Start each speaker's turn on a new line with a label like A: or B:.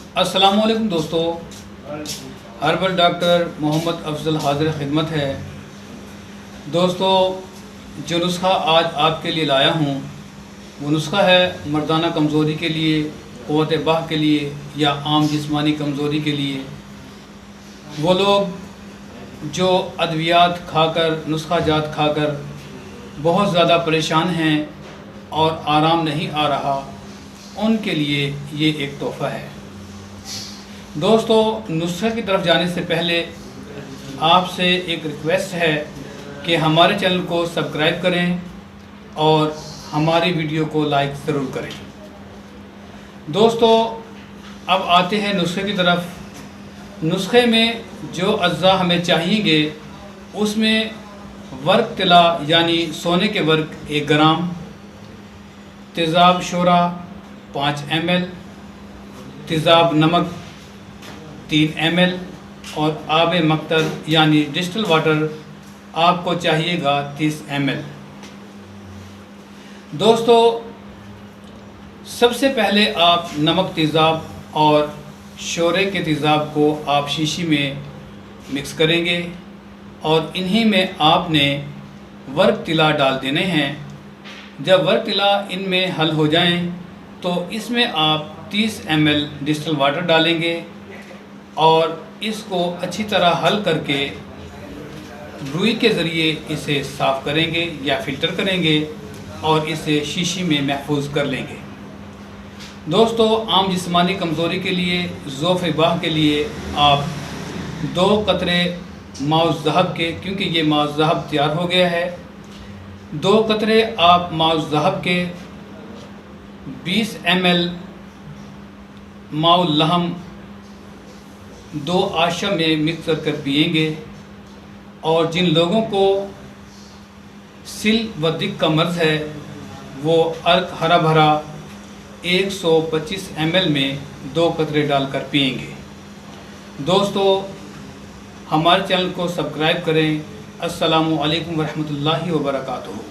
A: अस्सलामुअलैकुम दोस्तों, herbal doctor Mohammad Afzal हाजिर खिदमत है। दोस्तों, जो नुस्खा आज आपके लिए लाया हूँ वो नुस्खा है मर्दाना कमज़ोरी के लिए, क़ुव्वत बाह के लिए या आम जिस्मानी कमज़ोरी के लिए। वो लोग जो अद्वियात खाकर, नुस्खा जात खाकर बहुत ज़्यादा परेशान हैं और आराम नहीं आ रहा, उनके लिए ये एक तोहफ़ा है। दोस्तों, नुस्खे की तरफ जाने से पहले आपसे एक रिक्वेस्ट है कि हमारे चैनल को सब्सक्राइब करें और हमारी वीडियो को लाइक ज़रूर करें। दोस्तों, अब आते हैं नुस्खे की तरफ। नुस्खे में जो अज्जा हमें चाहिएंगे उसमें वर्क तिला यानी सोने के वर्क 1 ग्राम, तेज़ाब शोरा 5 ml, तेज़ाब नमक 3 ml और आब मक्तर यानी डिस्टिल वाटर आपको चाहिएगा 30 ml। दोस्तों, सबसे पहले आप नमक तेज़ाब और शोरे के तेज़ाब को आप शीशी में मिक्स करेंगे और इन्हीं में आपने वर्क तिला डाल देने हैं। जब वर्क तिला इनमें हल हो जाएं तो इसमें आप 30 ml डिस्टिल वाटर डालेंगे और इसको अच्छी तरह हल करके रुई के ज़रिए इसे साफ़ करेंगे या फ़िल्टर करेंगे और इसे शीशी में महफूज कर लेंगे। दोस्तों, आम जिस्मानी कमज़ोरी के लिए, ज़ोफ़ बाह के लिए आप 2 कतरे माउज़ ज़हब के, क्योंकि ये माउज़ ज़हब तैयार हो गया है, 2 कतरे आप माउज़ ज़हब के 20 ml माउल लहम 2 आशा में मिक्स कर पिएंगे। और जिन लोगों को सिल व दिक का मर्ज़ है वो अर्क हरा भरा 125 ml में 2 कतरे डालकर पिएंगे। दोस्तों, हमारे चैनल को सब्सक्राइब करें। अस्सलामु अलैकुम वरहमतुल्लाहि व बरकातुहू।